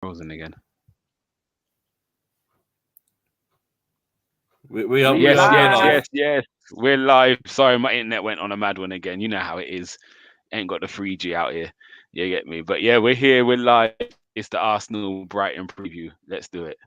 Frozen again. We are Yes, yes, live. yes, yes. We're live. Sorry, my internet went on a mad one again. You know how it is. Ain't got the 3G out here. You get me? But yeah, we're here. We're live. It's the Arsenal Brighton preview. Let's do it.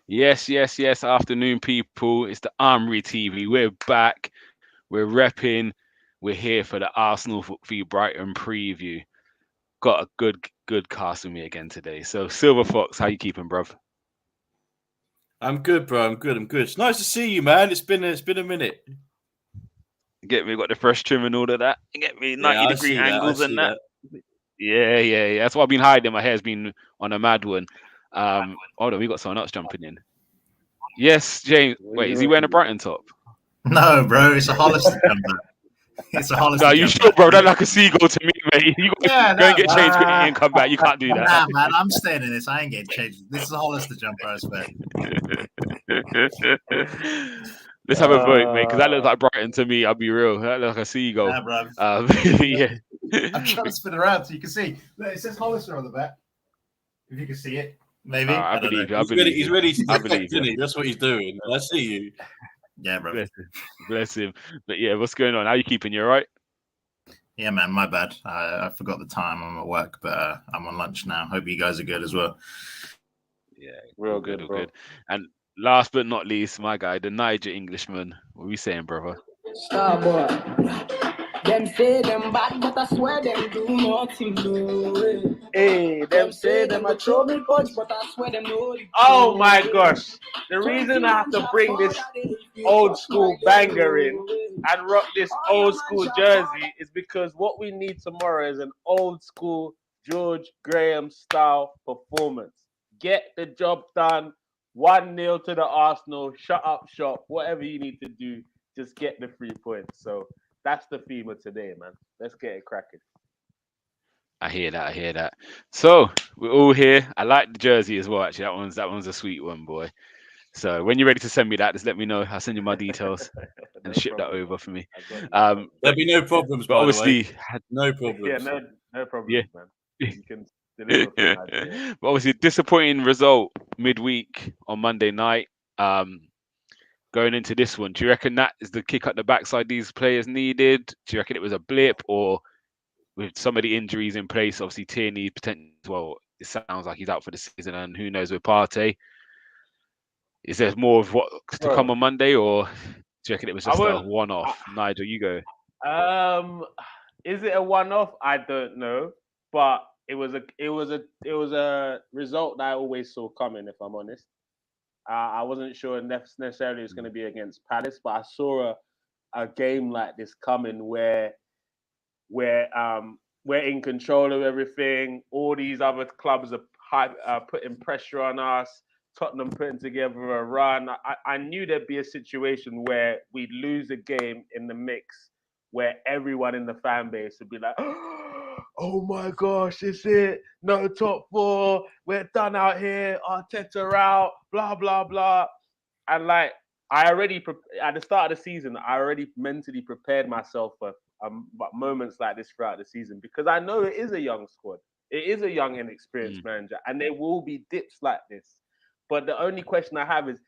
Yes, yes, yes. Afternoon, people. It's the Armoury TV. We're back. We're repping. We're here for the Arsenal v Brighton preview. Got a good cast with me again today. So, Silver Fox, how you keeping, bruv? I'm good, bro. I'm good. It's nice to see you, man. It's been a minute. Get me? Got the fresh trim and all of that. Get me? Yeah, 90-degree I angles and see that. that. Yeah. That's what I've been hiding. My hair's been on a mad one. Hold on, we got someone else jumping in. Yes, James. Wait, is he wearing a Brighton top? No, bro, it's a Hollister jumper. It's a Hollister No, jumper. you sure, bro? That's like a seagull to me, mate. You Yeah, go and no, get changed quickly and come back. You can't do that. Nah, man, I'm staying in this. I ain't getting changed. This is a Hollister jumper, I swear. Let's have a vote, mate, because that looks like Brighton to me. I'll be real. That looks like a seagull. Nah, bro. Yeah. I'm trying to spin around so you can see. Look, it says Hollister on the back. If you can see it, maybe. I believe you. He's ready to I believe you. That's what he's doing. I see you. Yeah, bro. Bless him. But yeah, what's going on? How you keeping? You all right? Yeah, man, my bad. I forgot the time. I'm at work, but I'm on lunch now. Hope you guys are good as well. Yeah, real good. And last but not least, my guy, the Niger Englishman. What are we saying, brother? Star boy. Them say them bad, but I swear them do nothing, no. Hey, them say them a throw me punch, but I swear them know. Oh my gosh. The reason I have to bring this old school banger in and rock this old school jersey is because what we need tomorrow is an old school George Graham style performance. Get the job done. 1-0 to the Arsenal. Shut up shop. Whatever you need to do, just get the 3 points. So that's the theme of today, man. Let's get it cracking. I hear that. So we're all here. I like the jersey as well. Actually, that one's a sweet one, boy. So when you're ready to send me that, just let me know. I'll send you my details and ship that over for me. There'll be no problems, but obviously, no problems. Yeah, no problems, Yeah. man. You can deliver from Nigeria. But obviously, disappointing result midweek on Monday night. Going into this one, do you reckon that is the kick up the backside these players needed? Do you reckon it was a blip, or with some of the injuries in place, obviously Tierney potentially, well, it sounds like he's out for the season, and who knows with Partey. Is there more of what to come on Monday, or do you reckon it was just a one-off? Nigel, you go. Is it a one-off? I don't know, but it was a result that I always saw coming. If I'm honest, I wasn't sure necessarily it's going to be against Palace, but I saw a game like this coming where we're in control of everything. All these other clubs are putting pressure on us. Tottenham putting together a run. I knew there'd be a situation where we'd lose a game in the mix where everyone in the fan base would be like, oh my gosh, it's it. No top 4. We're done out here. Arteta out. Blah, blah, blah. And like, at the start of the season, I already mentally prepared myself for moments like this throughout the season because I know it is a young squad. It is a young, inexperienced manager, and there will be dips like this. But the only question I have is,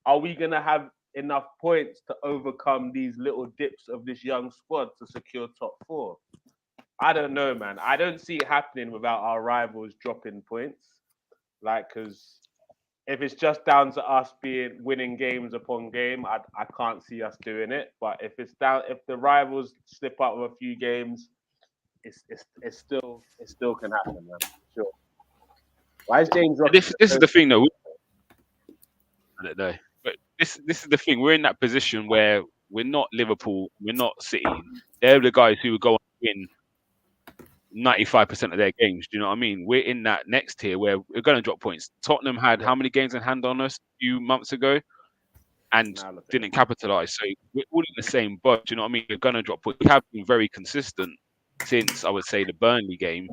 are we going to have enough points to overcome these little dips of this young squad to secure top 4? I don't know, man. I don't see it happening without our rivals dropping points. Like, because if it's just down to us winning games upon game, I can't see us doing it. But if the rivals slip up with a few games, it still can happen, man. Sure. Why is James Rock? This is the thing, though. I don't know, but this is the thing. We're in that position where we're not Liverpool, we're not City. They're the guys who would go on to win 95% of their games. Do you know what I mean? We're in that next tier where we're going to drop points. Tottenham had how many games in hand on us a few months ago and didn't capitalise. So we're all in the same boat. Do you know what I mean? We're going to drop points. We have been very consistent since, I would say, the Burnley game.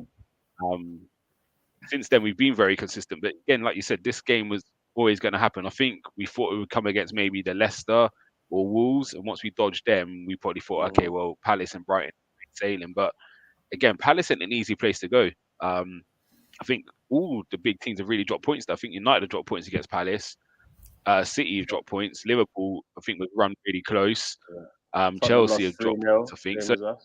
Since then, we've been very consistent. But again, like you said, this game was always going to happen. I think we thought it would come against maybe the Leicester or Wolves. And once we dodged them, we probably thought, okay, well, Palace and Brighton sailing. But again, Palace isn't an easy place to go. I think all the big teams have really dropped points. I think United have dropped points against Palace. City have dropped points. Liverpool, I think, was run really close. Chelsea have dropped points, I think. So,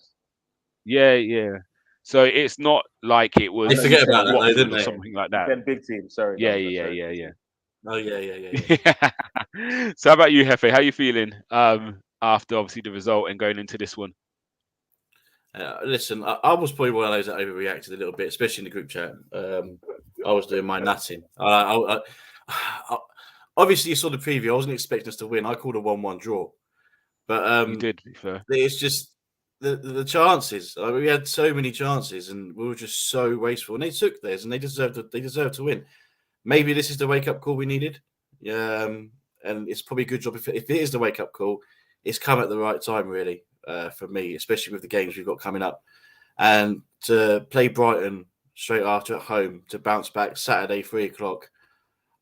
yeah. So it's not like it was. They forget about that, though, didn't they? Something like that. They're big team. Sorry. Yeah. Oh yeah. So how about you, Hefe? How are you feeling after obviously the result and going into this one? Listen, I was probably one of those that overreacted a little bit, especially in the group chat. I was doing my nutting. Obviously, you saw the preview. I wasn't expecting us to win. I called a 1-1 draw. But you did, to be fair. It's just the chances. We had so many chances, and we were just so wasteful. And they took theirs, and they deserved to win. Maybe this is the wake up call we needed. And it's probably a good job if it is the wake up call. It's come at the right time, really, for me, especially with the games we've got coming up. And to play Brighton straight after at home, to bounce back Saturday 3:00,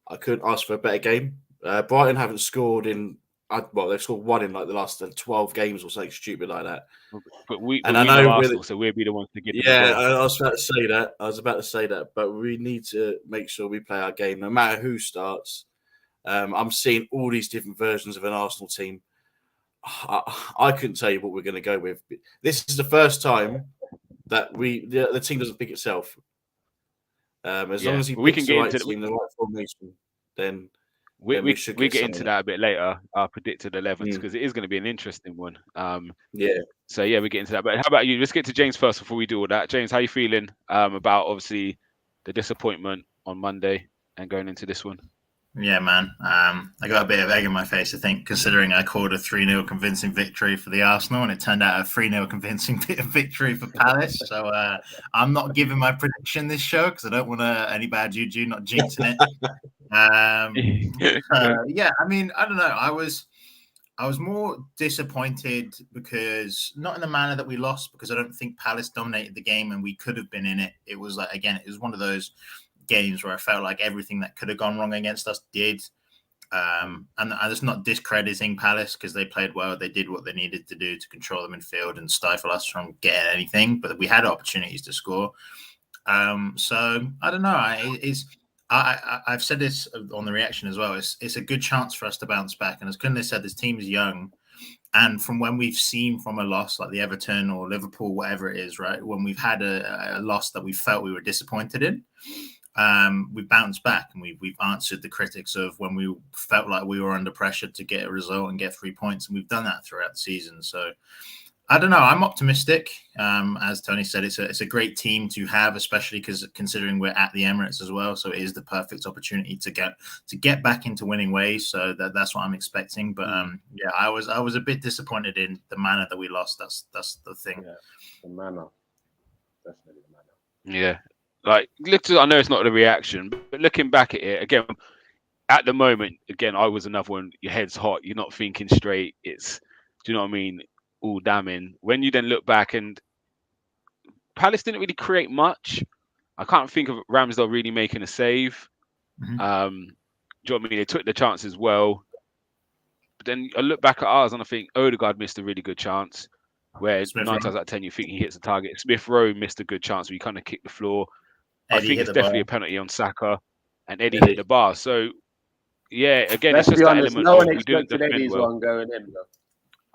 I couldn't ask for a better game. Brighton haven't scored in. They've scored one in like the last 12 games or something stupid like that. But we I know Arsenal, so we'll be the ones to get. Yeah, I was about to say that. But we need to make sure we play our game, no matter who starts. I'm seeing all these different versions of an Arsenal team. I couldn't tell you what we're going to go with. This is the first time that the team doesn't pick itself. As long as we can get into the right formation, then. We get into that a bit later, our predicted 11s, because it is going to be an interesting one. So yeah, we get into that. But how about you? Let's get to James first before we do all that. James, how you feeling about obviously the disappointment on Monday and going into this one? Yeah, man. I got a bit of egg in my face, I think, considering I called a 3-0 convincing victory for the Arsenal, and it turned out a 3-0 convincing victory for Palace. So I'm not giving my prediction this show because I don't want any bad juju, not jinxing it. Yeah, I mean, I don't know. I was more disappointed because not in the manner that we lost, because I don't think Palace dominated the game and we could have been in it. It was like, again, it was one of those games where I felt like everything that could have gone wrong against us did. And it's not discrediting Palace because they played well. They did what they needed to do to control the midfield and stifle us from getting anything, but we had opportunities to score. So I don't know. I've said this on the reaction as well. It's a good chance for us to bounce back. And as Kunle said, this team is young. And from when we've seen from a loss like the Everton or Liverpool, whatever it is, right, when we've had a loss that we felt we were disappointed in, we bounced back and we've answered the critics of when we felt like we were under pressure to get a result and get 3 points. And we've done that throughout the season. So I don't know. I'm optimistic. As Tony said, it's a great team to have, especially because considering we're at the Emirates as well. So it is the perfect opportunity to get back into winning ways. So that's what I'm expecting. But yeah, I was a bit disappointed in the manner that we lost. That's the thing. Yeah, the manner. Definitely the manner. Yeah. Like, I know it's not the reaction, but looking back at it again, at the moment, again, I was another one. Your head's hot. You're not thinking straight. Do you know what I mean? All damning. When you then look back, and Palace didn't really create much. I can't think of Ramsdale really making a save. Do you know what I mean? They took the chances well. But then I look back at ours and I think Odegaard missed a really good chance. Where 9 times out of 10 you think he hits the target. Smith Rowe missed a good chance where he kind of kicked the floor. I think it's definitely a penalty on Saka, and Eddie hit the bar. So yeah, again, it's just that element. No one expected Eddie's one going in, though.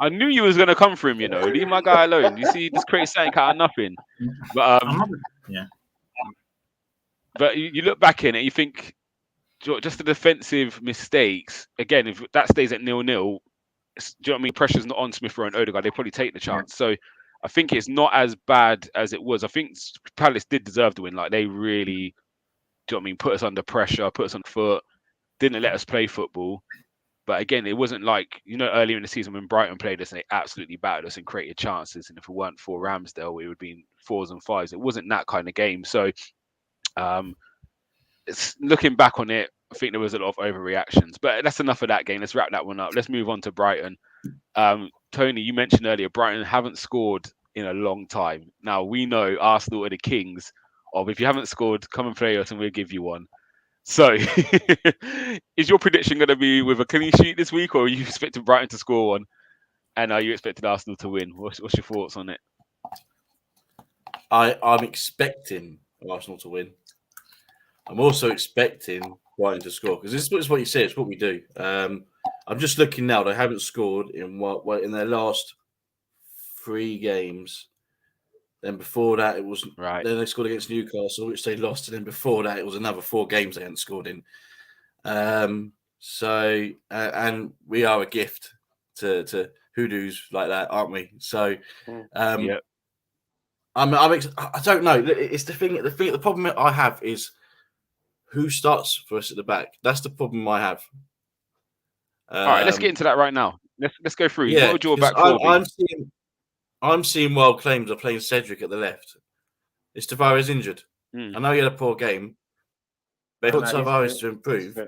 I knew you was gonna come for him, you know. Leave my guy alone. You see, this creates something out of nothing. But yeah. But you look back in it, you think just the defensive mistakes. Again, if that stays at 0-0, do you know what I mean? Pressure's not on Smith Rowe and Odegaard. They probably take the chance. So I think it's not as bad as it was. I think Palace did deserve to win. Like, they really do you know what I mean? Put us under pressure, put us on foot, didn't let us play football. But again, it wasn't like, earlier in the season when Brighton played us and they absolutely battered us and created chances. And if it weren't for Ramsdale, it would have been 4s and 5s. It wasn't that kind of game. So it's looking back on it, I think there was a lot of overreactions. But that's enough of that game. Let's wrap that one up. Let's move on to Brighton. Tony, you mentioned earlier, Brighton haven't scored in a long time. Now, we know Arsenal are the kings of, if you haven't scored, come and play us and we'll give you one. So, is your prediction going to be with a clean sheet this week, or are you expecting Brighton to score one? And are you expecting Arsenal to win? What's your thoughts on it? I'm expecting Arsenal to win. I'm also expecting Brighton to score, because this is what you say. It's what we do. I'm just looking now. They haven't scored in their last 3 games. Then before that, it was right. Then they scored against Newcastle, which they lost, and then before that, it was another 4 games they hadn't scored in. And we are a gift to hoodoos like that, aren't we? So, yeah. I don't know. It's the thing. The problem I have is who starts for us at the back. That's the problem I have. All right, let's get into that right now. Let's go through. Yeah, what would your back four be? I'm seeing wild claims of playing Cedric at the left. Is Tavares injured? I know he had a poor game, but if you want Tavares to improve,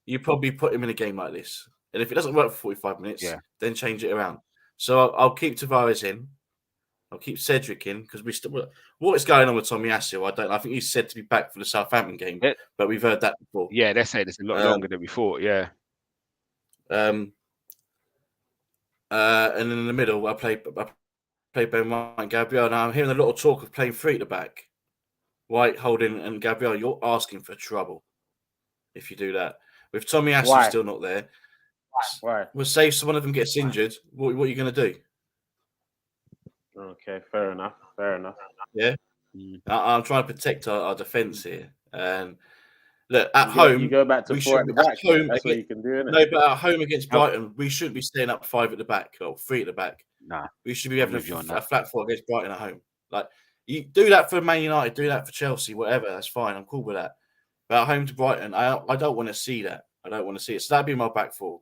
you probably put him in a game like this. And if it doesn't work for 45 minutes, then change it around. So I'll keep Tavares in. I'll keep Cedric in, because what is going on with Tommy Asu? I think he's said to be back for the Southampton game, but we've heard that before. Yeah, they're saying it's a lot longer than we thought. Yeah. And then in the middle, I play Ben White and Gabriel. Now I'm hearing a lot of talk of playing 3 at the back. White, Holding, and Gabriel. You're asking for trouble if you do that. With Tommy Asu still not there, we'll say if one of them gets injured. What are you going to do? Okay, fair enough. Yeah, I'm trying to protect our defence here. And look, at home, you go back to 4 at the back. That's what you can do, isn't it? No, but at home against Brighton, we shouldn't be staying up 5 at the back or 3 at the back. Nah, we should be having a flat 4 against Brighton at home. Like, you do that for Man United, do that for Chelsea, whatever. That's fine. I'm cool with that. But at home to Brighton, I don't want to see that. I don't want to see it. So that'd be my back 4.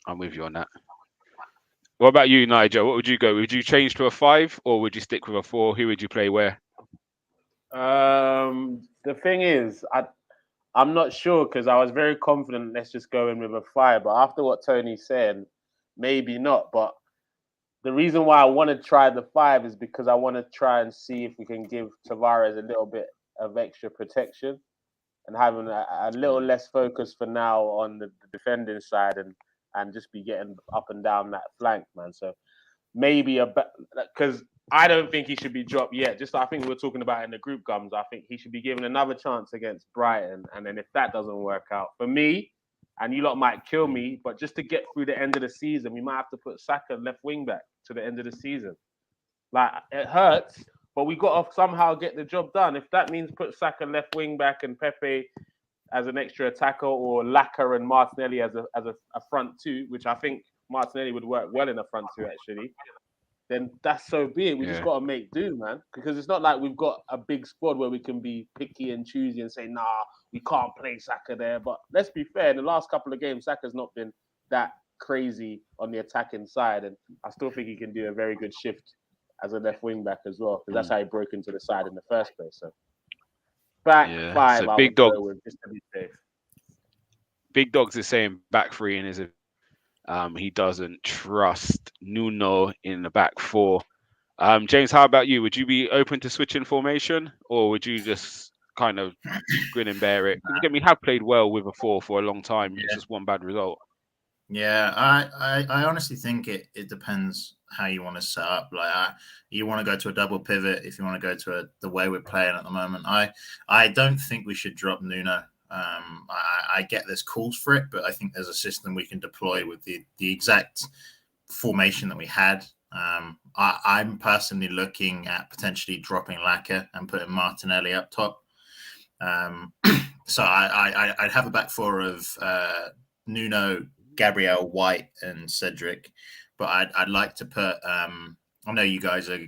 I'm with you on that. What about you, Nigel? What would you go? Would you change to a 5 or would you stick with a 4? Who would you play where? The thing is, I'm not sure, because I was very confident. Let's just go in with a 5. But after what Tony's saying, maybe not. But the reason why I want to try the 5 is because I want to try and see if we can give Tavares a little bit of extra protection and having a little less focus for now on the defending side and just be getting up and down that flank, man. So maybe because I don't think he should be dropped yet. Just I think we were talking about in the group gums. I think he should be given another chance against Brighton. And then if that doesn't work out for me, and you lot might kill me, but just to get through the end of the season, we might have to put Saka left wing back to the end of the season. Like, it hurts, but we got to somehow get the job done. If that means put Saka left wing back and Pepe as an extra attacker, or Laka and Martinelli as a front 2, which I think Martinelli would work well in a front 2 actually, then that's so be it. We just got to make do, man. Because it's not like we've got a big squad where we can be picky and choosy and say, nah, we can't play Saka there. But let's be fair, in the last couple of games, Saka's not been that crazy on the attacking side. And I still think he can do a very good shift as a left wing back as well, because that's how he broke into the side in the first place. So back 5, so Big Dog just to be safe. Big Dogs is saying back 3 and is he doesn't trust Nuno in the back 4. James, how about you? Would you be open to switching formation, or would you just kind of grin and bear it? Again, we have played well with a 4 for a long time. It's just one bad result. Yeah, I honestly think it depends how you want to set up. Like, you want to go to a double pivot if you want to go to the way we're playing at the moment. I don't think we should drop Nuno. I get there's calls for it, but I think there's a system we can deploy with the exact formation that we had. I'm personally looking at potentially dropping Laka and putting Martinelli up top. So I'd have a back 4 of Nuno, Gabriel, White, and Cedric. But I'd like to put. I know you guys are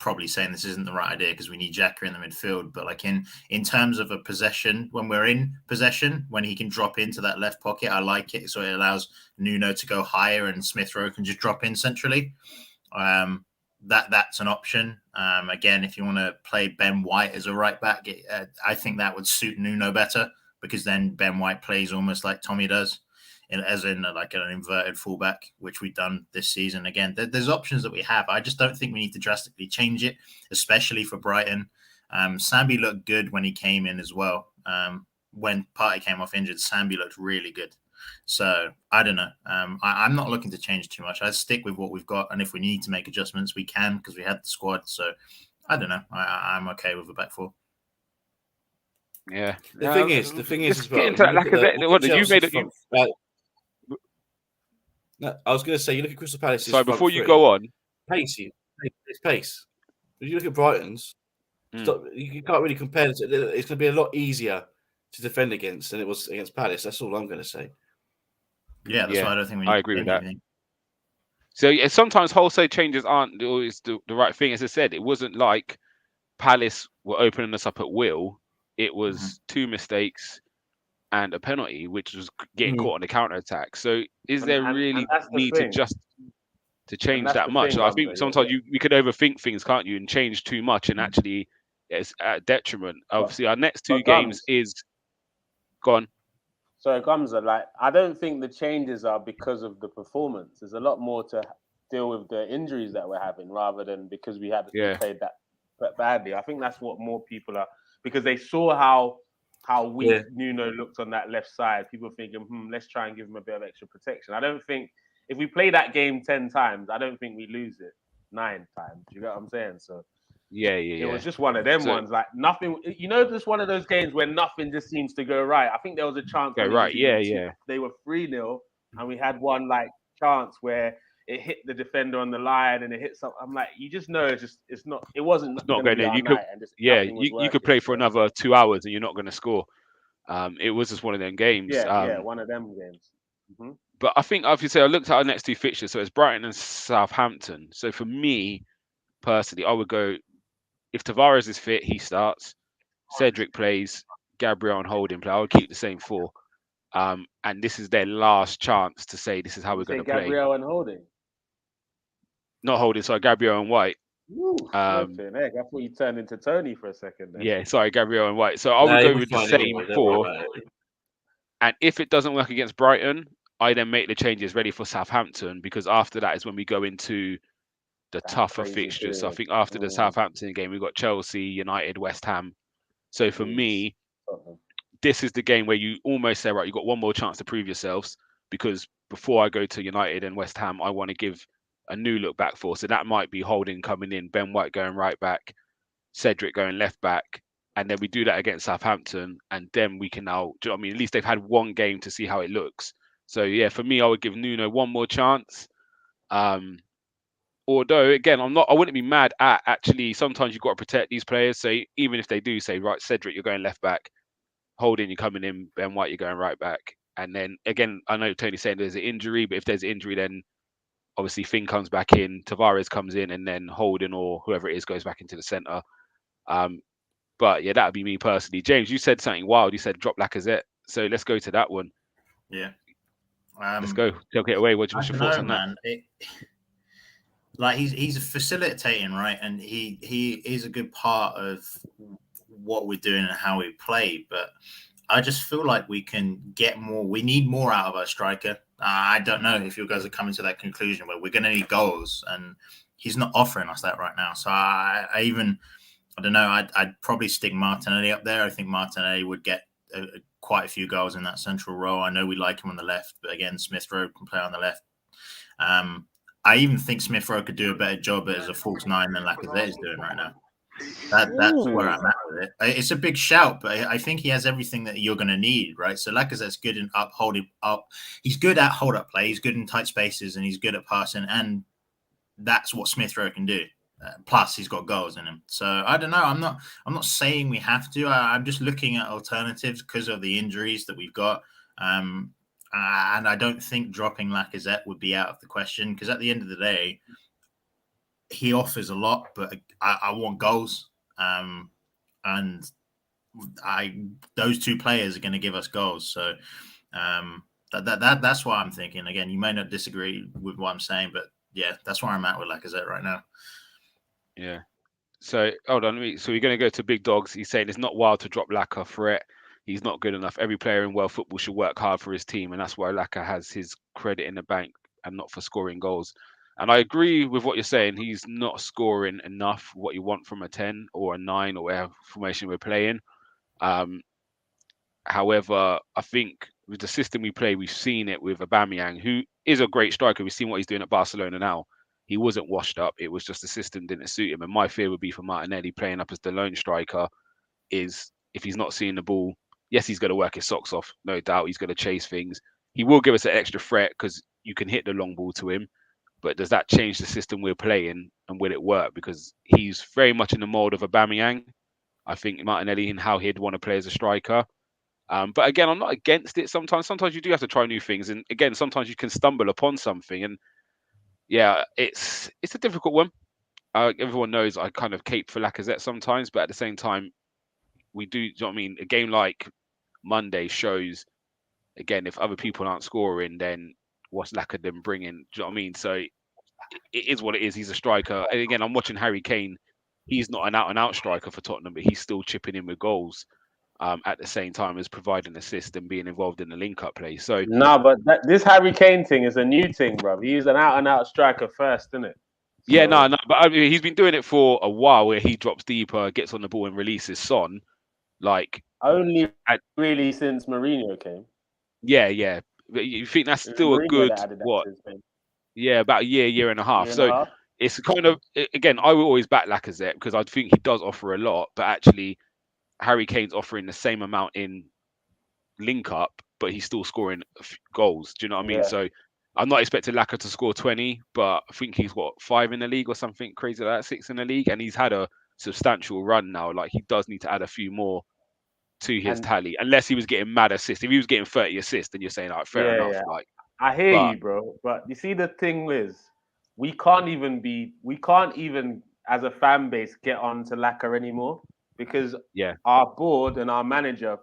probably saying this isn't the right idea because we need Xhaka in the midfield. But like in terms of a possession, when we're in possession, when he can drop into that left pocket, I like it. So it allows Nuno to go higher and Smith Rowe can just drop in centrally. That's an option. Again, if you want to play Ben White as a right back, I think that would suit Nuno better because then Ben White plays almost like Tommy does, as in like an inverted fullback, which we've done this season. Again, there's options that we have. I just don't think we need to drastically change it, especially for Brighton. Sambi looked good when he came in as well. When Partey came off injured, Sambi looked really good. So I don't know. I'm not looking to change too much. I stick with what we've got, and if we need to make adjustments, we can because we had the squad. So I don't know. I'm okay with the back four. Yeah. The thing is as well. No, I was going to say, you look at Crystal Palace. Sorry, before you go on, it's pace. If you look at Brighton's, you can't really compare it. It's going to be a lot easier to defend against than it was against Palace. That's all I'm going to say. Yeah, that's why I don't think we need I agree with that. anything. So yeah, sometimes wholesale changes aren't always the right thing. As I said, it wasn't like Palace were opening us up at will. It was 2 mistakes and a penalty, which was getting caught on the counter attack. So is there really need to change that much? I think sometimes we could overthink things, can't you, and change too much, and actually it's at detriment. Obviously, our next 2 games is gone. So it comes like I don't think the changes are because of the performance. There's a lot more to deal with the injuries that we're having rather than because we played that badly. I think that's what more people are, because they saw how weak Nuno looked on that left side. People thinking, let's try and give him a bit of extra protection. I don't think if we play that game 10 times, I don't think we lose it 9 times. You get what I'm saying? So it was just one of them ones, like nothing. Just one of those games where nothing just seems to go right. I think there was a chance. Go right, They were 3-0, and we had one like chance where it hit the defender on the line and it hit something. I'm like, you just know it wasn't going in. You could play for another 2 hours and you're not going to score. It was just one of them games. One of them games. Mm-hmm. But I think, obviously, I looked at our next 2 fixtures. So it's Brighton and Southampton. So for me personally, I would go, if Tavares is fit, he starts. Cedric plays. Gabriel and Holding play. I would keep the same 4. And this is their last chance to say this is how we're going to play. Gabriel and Holding. Not Holding, sorry, Gabriel and White. I thought you turned into Tony for a second. Then. Yeah, sorry, Gabriel and White. So I would go with the same 4. And if it doesn't work against Brighton, I then make the changes ready for Southampton, because after that is when we go into the tougher fixtures. So I think after the Southampton game, we've got Chelsea, United, West Ham. So for me, this is the game where you almost say, right, you've got one more chance to prove yourselves, because before I go to United and West Ham, I want to give a new look back 4. So that might be Holding coming in, Ben White going right back, Cedric going left back. And then we do that against Southampton. And then we can now, do you know what I mean? At least they've had one game to see how it looks. So yeah, for me, I would give Nuno one more chance. Although, again, I wouldn't be mad at, actually, sometimes you've got to protect these players. So even if they do say, right, Cedric, you're going left back, Holding, you're coming in, Ben White, you're going right back. And then, again, I know Tony's saying there's an injury, but if there's an injury, then obviously Finn comes back in, Tavares comes in, and then Holding or whoever it is goes back into the centre. But yeah, that would be me personally. James, you said something wild. You said drop Lacazette. So let's go to that one. Yeah. Let's go. Take it away. What's your thoughts on that? Like he's facilitating, right? And he is a good part of what we're doing and how we play. But I just feel like we can get more. We need more out of our striker. I don't know if you guys are coming to that conclusion where we're going to need goals, and he's not offering us that right now. So I don't know. I'd probably stick Martinelli up there. I think Martinelli would get quite a few goals in that central role. I know we like him on the left, but again, Smith Rowe can play on the left. I even think Smith Rowe could do a better job as a false 9 than Lacazette is doing right now. That's where I'm at with it. It's a big shout, but I think he has everything that you're going to need, right? So Lacazette's good in holding up. He's good at hold up play. He's good in tight spaces, and he's good at passing. And that's what Smith Rowe can do. Plus, he's got goals in him. So I don't know. I'm not saying we have to. I'm just looking at alternatives because of the injuries that we've got. And I don't think dropping Lacazette would be out of the question, because at the end of the day, he offers a lot, but I want goals. And those two players are going to give us goals. So that's why I'm thinking. Again, you may not disagree with what I'm saying, but yeah, that's where I'm at with Lacazette right now. Yeah. So hold on. So we're going to go to big dogs. He's saying it's not wild to drop Laka for it. He's not good enough. Every player in world football should work hard for his team, and that's why Laka has his credit in the bank and not for scoring goals. And I agree with what you're saying. He's not scoring enough what you want from a 10 or a 9 or whatever formation we're playing. However, I think with the system we play, we've seen it with Aubameyang, who is a great striker. We've seen what he's doing at Barcelona now. He wasn't washed up. It was just the system didn't suit him. And my fear would be for Martinelli playing up as the lone striker is if he's not seeing the ball, yes, he's going to work his socks off. No doubt he's going to chase things. He will give us an extra threat because you can hit the long ball to him. But does that change the system we're playing and will it work? Because he's very much in the mold of Aubameyang. I think Martinelli and how he'd want to play as a striker. But again, I'm not against it sometimes. Sometimes you do have to try new things. And again, sometimes you can stumble upon something. And yeah, it's a difficult one. Everyone knows I kind of cape for Lacazette sometimes, but at the same time, we do, you know what I mean? A game like Monday shows, again, if other people aren't scoring, then what's Lacazette bringing? Do you know what I mean? So it is what it is. He's a striker. And again, I'm watching Harry Kane. He's not an out-and-out striker for Tottenham, but he's still chipping in with goals. At the same time as providing assist and being involved in the link-up play. So but this Harry Kane thing is a new thing, bro. He's an out-and-out striker first, isn't it? So... Yeah, no, but I mean, he's been doing it for a while, where he drops deeper, gets on the ball, and releases Son. Like only really since Mourinho came. Yeah. But you think that's still a good what? Yeah, about a year and a half. So it's kind of, again, I will always back Lacazette because I think he does offer a lot, but actually Harry Kane's offering the same amount in link up, but he's still scoring goals. Do you know what I mean? Yeah. So I'm not expecting Laka to score 20, but I think he's got 5 in the league or something crazy like that, 6 in the league, and he's had a substantial run now. Like he does need to add a few more to his tally, unless he was getting mad assists. If he was getting 30 assists, then you're saying, like, fair enough. Yeah. Like, I hear you, bro. But you see, the thing is, we can't even as a fan base get on to Laka anymore because our board and our manager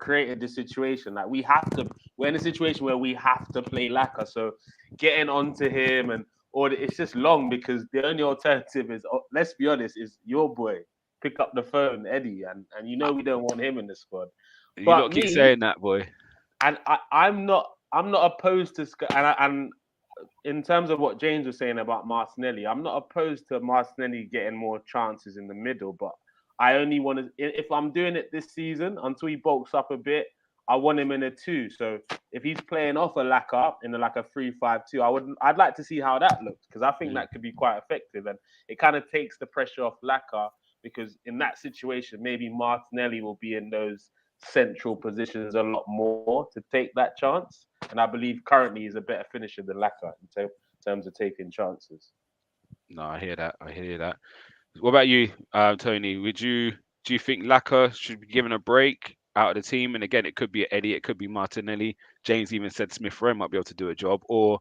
created this situation. Like we're in a situation where we have to play Laka. So getting onto him it's just long because the only alternative is, let's be honest, is your boy. Pick up the phone, Eddie, and we don't want him in the squad. You don't keep saying that, boy. And I'm not opposed to, and in terms of what James was saying about Martinelli, I'm not opposed to Martinelli getting more chances in the middle, but I only want to, if I'm doing it this season until he bulks up a bit, I want him in a 2. So if he's playing off a Laka in like a 3-5-2, I'd like to see how that looks because I think that could be quite effective and it kind of takes the pressure off Laka. Because in that situation, maybe Martinelli will be in those central positions a lot more to take that chance. And I believe currently he's a better finisher than Laka in terms of taking chances. No, I hear that. What about you, Tony? Do you think Laka should be given a break out of the team? And again, it could be Eddie, it could be Martinelli. James even said Smith Rowe might be able to do a job. Or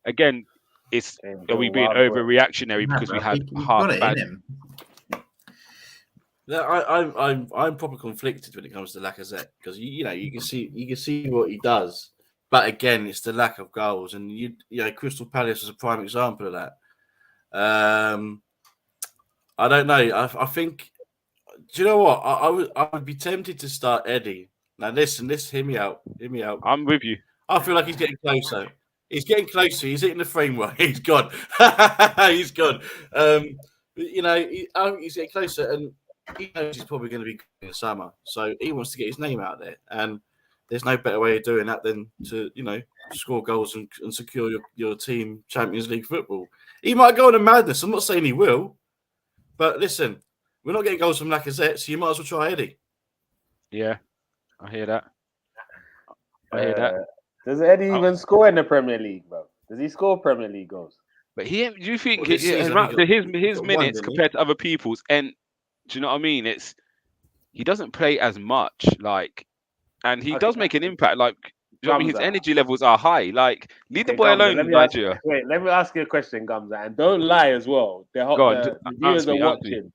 again, are we being overreactionary because we had half bad? No, I'm probably conflicted when it comes to Lacazette because you can see what he does, but again, it's the lack of goals, and Crystal Palace is a prime example of that. I don't know. I think. Do you know what? I would be tempted to start Eddie. Now listen, hear me out. I'm with you. I feel like he's getting closer. He's getting closer. He's hitting the framework. He's gone. He's gone. He's getting closer and. He knows he's probably going to be in the summer, so he wants to get his name out there. And there's no better way of doing that than to, score goals and secure your team Champions League football. He might go on a madness. I'm not saying he will, but listen, we're not getting goals from Lacazette, so you might as well try Eddie. Yeah, I hear that. Does Eddie even score in the Premier League, bro? Does he score Premier League goals? But do you think his minutes compared to other people's and do you know what I mean? He doesn't play as much, and he does make an impact. Like you know what I mean? His Gamza. energy levels are high. Like, leave the Okay, boy Gamza, alone, Nigeria. let me ask you a question, Gamza, and don't lie as well. Go on, The viewers answer are me, answer me. watching.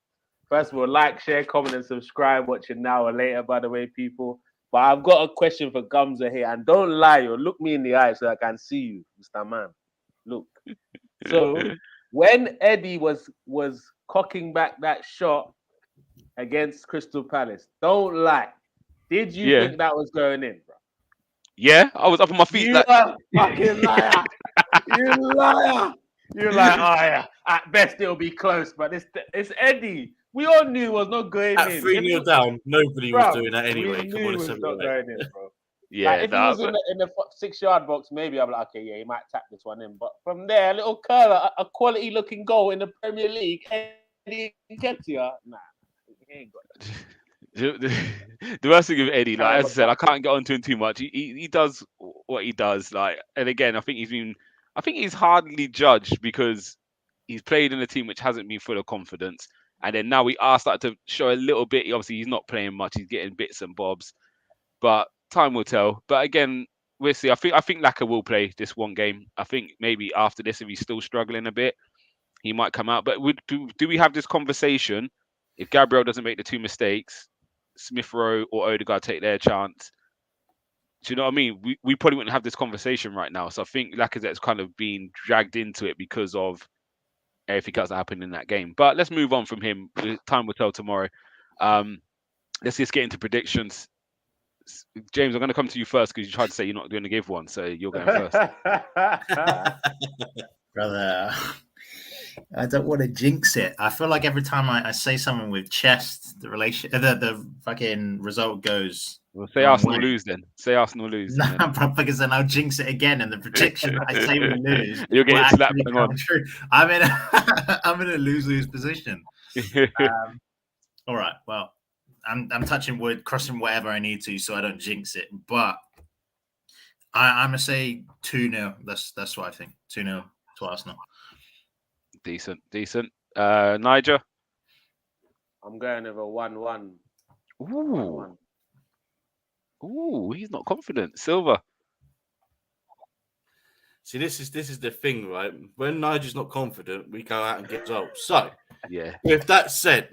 First of all, like, share, comment, and subscribe. Watching now or later, by the way, people. But I've got a question for Gamza here, and don't lie, or look me in the eye so I can see you, Mr. Man. Look. So when Eddie was cocking back that shot against Crystal Palace, don't lie. Did you think that was going in, bro? Yeah, I was up on my feet. You Like, are fucking liar. You liar. You're like, oh yeah, at best it'll be close, but it's Eddie. We all knew it was not going At in. 3-0 down, nobody was doing that anyway. We Come knew on, it let's was have not it going in, bro. yeah, Like, if he was in the 6-yard box, maybe I'd be like, okay, yeah, he might tap this one in. But from there, a little curler, a quality looking goal in the Premier League, Eddie Nketiah, nah, he ain't got that. The worst thing with Eddie, like as I said, I can't get onto him too much. He does what he does, like, and again, I think he's hardly judged because he's played in a team which hasn't been full of confidence, and then now we are starting to show a little bit. Obviously, he's not playing much; he's getting bits and bobs, but time will tell. But again, we'll see. I think Laka will play this one game. I think maybe after this, if he's still struggling a bit, he might come out. But do we have this conversation? If Gabriel doesn't make the two mistakes, Smith Rowe or Odegaard take their chance. Do you know what I mean? We probably wouldn't have this conversation right now. So I think Lacazette's kind of been dragged into it because of everything else that happened in that game. But let's move on from him. Time will tell tomorrow. Let's just get into predictions. James, I'm going to come to you first because you tried to say you're not going to give one. So you're going first. Brother, I don't want to jinx it. I feel like every time I say something with chest, the fucking result goes. Well, say Arsenal lose then. Say Arsenal lose. Nah, bro, because then I'll jinx it again, and the prediction that I say we lose, you're getting slapped on. True. I'm in a lose-lose position. All right. Well, I'm touching wood, crossing whatever I need to, so I don't jinx it. But I'm gonna say 2-0. That's what I think. 2-0 to Arsenal. Decent. Niger? I'm going with a 1-1. Ooh. 1-1. Ooh, he's not confident. Silver. See, this is the thing, right? When Nigel's not confident, we go out and get results. So, yeah. With that said,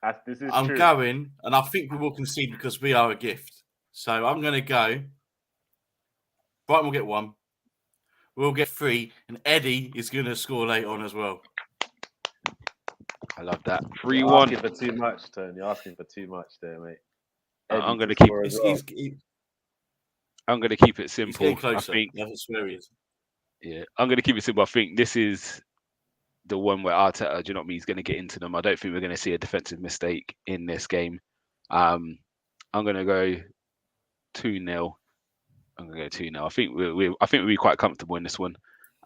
I'm true. going, and I think we will concede because we are a gift. So I'm going to go. Brighton will get 1. We'll get 3, and Eddie is going to score late on as well. I love that. 3-1. You're asking for too much, Tony. You're asking for too much there, mate. I'm going to keep. I'm going to keep it simple. He's getting closer. I think. That's where he is. Yeah, I'm going to keep it simple. I think this is the one where Arteta, do you know what I mean? He's going to get into them. I don't think we're going to see a defensive mistake in this game. I'm going to go 2-0. I'm going to go 2-0. I think we'll be quite comfortable in this one.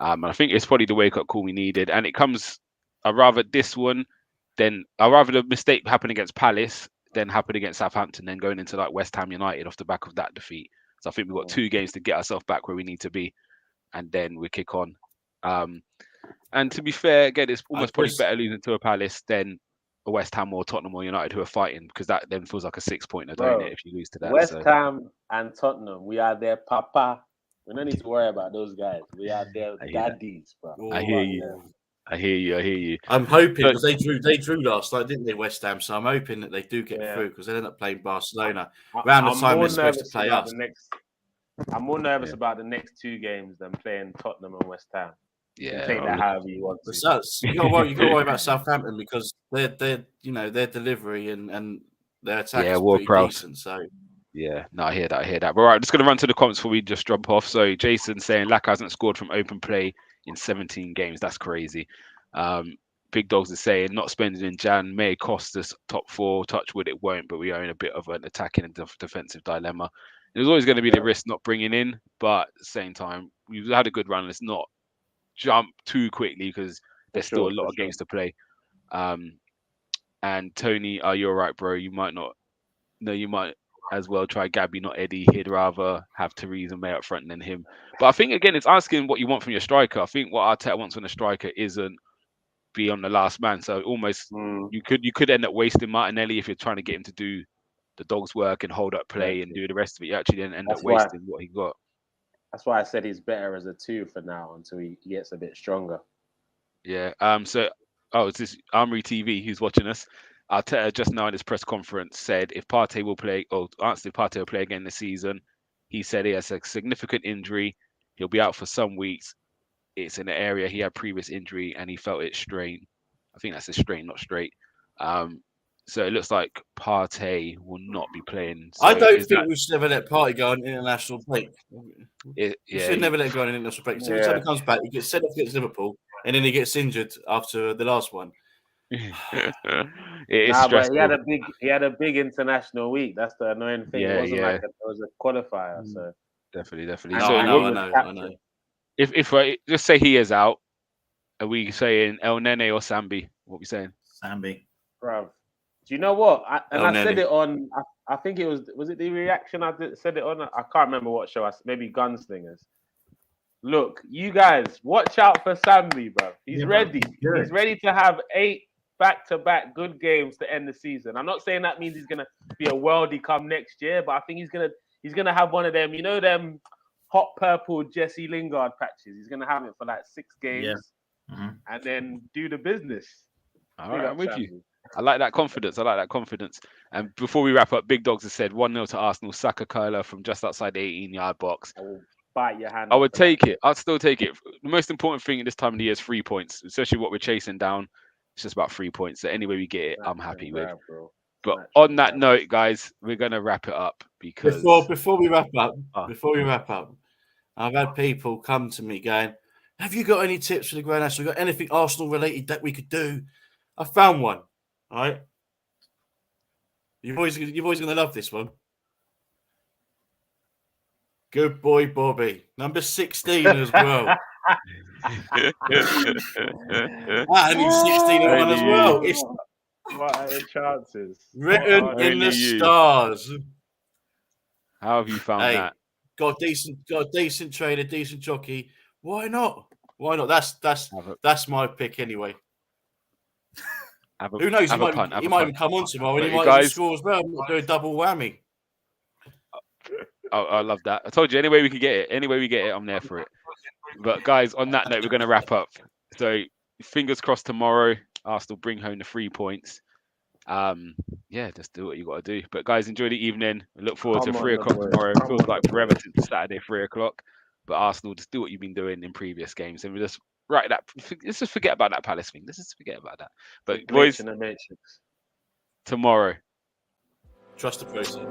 And I think it's probably the wake-up call we needed. And it comes, I'd rather this one than, I'd rather the mistake happen against Palace than happen against Southampton, then going into like West Ham United off the back of that defeat. So I think we've got 2 games to get ourselves back where we need to be. And then we kick on. And to be fair, again, it's almost probably better losing to a Palace than a West Ham or Tottenham or United who are fighting, because that then feels like a 6-pointer, don't it, if you lose to that. West Ham and Tottenham, we are their papa. We don't need to worry about those guys. We are their daddies, bro. I hear you. I'm hoping, because they drew last night, didn't they, West Ham? So I'm hoping that they do get through, because they end up playing Barcelona around the time they're supposed to play us. I'm more nervous about the next 2 games than playing Tottenham and West Ham. Yeah, take that however you want to. You got to worry about Southampton, because their delivery and their attack is pretty decent. So yeah, no, I hear that. But right, just going to run to the comments before we just jump off. So Jason saying Laka hasn't scored from open play in 17 games. That's crazy. Big Dogs is saying not spending in Jan may cost us top 4. Touchwood, it won't, but we are in a bit of an attacking and defensive dilemma. There's always going to be the risk not bringing in, but at the same time, we've had a good run. Let's not jump too quickly because there's still a lot of games to play. And Tony, are you all right, bro? You might not. No, you might as well try Gabby, not Eddie. He'd rather have Theresa May up front than him. But I think, again, it's asking what you want from your striker. I think what Arteta wants from a striker isn't be on the last man. So almost you could end up wasting Martinelli if you're trying to get him to do the dog's work and hold up play and do the rest of it. He actually didn't end up That's why- wasting what he got. That's why I said he's better as a 2 for now until he gets a bit stronger. Yeah. So, it's this Armoury TV who's watching us. Arteta just now in his press conference said if Partey will play, or asked if Partey will play again this season, he said he has a significant injury. He'll be out for some weeks. It's in an area he had previous injury and he felt it strain. I think that's a strain, not straight. So it looks like Partey will not be playing. So I don't is think that- we should never let Partey go on international break. it- We yeah, should never let him go on international break. So every time he comes back, he gets sent off against Liverpool, and then he gets injured after the last one. it is Nah, but stressful. he had a big international week. That's the annoying thing. Yeah, It wasn't yeah. like it was a qualifier. So Definitely. And So I he know, was I know. captain. if I just say he is out, are we saying El Nene or Sambi? What we saying? Sambi. Bruv. Do you know what? I said Nene. it on. I think it was it the reaction said it on. I can't remember what show. Maybe Gunslingers. Look, you guys, watch out for Sambi, bro. He's Yeah, bro. ready. Good. He's ready to have 8 back-to-back good games to end the season. I'm not saying that means he's gonna be a worldie come next year, but I think he's gonna have one of them, them hot purple Jesse Lingard patches. He's gonna have it for like 6 games and then do the business. All Big right, up I'm with Sambi. you. I like that confidence. And before we wrap up, Big Dogs has said 1-0 to Arsenal. Saka curler from just outside the 18-yard box. I will bite your hand. I would off for that. take it. I'd still take it. The most important thing at this time of the year is 3 points, especially what we're chasing down. It's just about 3 points. So any way we get it, I'm happy with. Bro. But Natural on that grab. note, guys, we're gonna wrap it up because Before we wrap up, Oh. I've had people come to me going, "Have you got any tips for the Grand National? Got anything Arsenal related that we could do?" I found one. All right, you're always gonna love this one. Good boy, Bobby, number 16 as well. And he's 16 and 1 as well. It's What are the chances? written What are in Only the you. stars. how have you found Hey, that? got a decent trader, decent jockey. Why not? Why not? That's my pick anyway. Who knows? He Have a punt. might even come on tomorrow and he But might guys- even score as well. I'm not doing double whammy. I love that. I told you, any way we could get it, I'm there for it. But guys, on that note, we're going to wrap up. So fingers crossed tomorrow, Arsenal bring home the 3 points. Just do what you got to do. But guys, enjoy the evening. I look forward to Come on, 3 o'clock boys. tomorrow. Come Feels on, like boys. forever since Saturday, 3 o'clock. But Arsenal, just do what you've been doing in previous games. And we just let's just forget about that Palace thing. Let's just forget about that. But Glitch boys, in the matrix. tomorrow. Trust the process.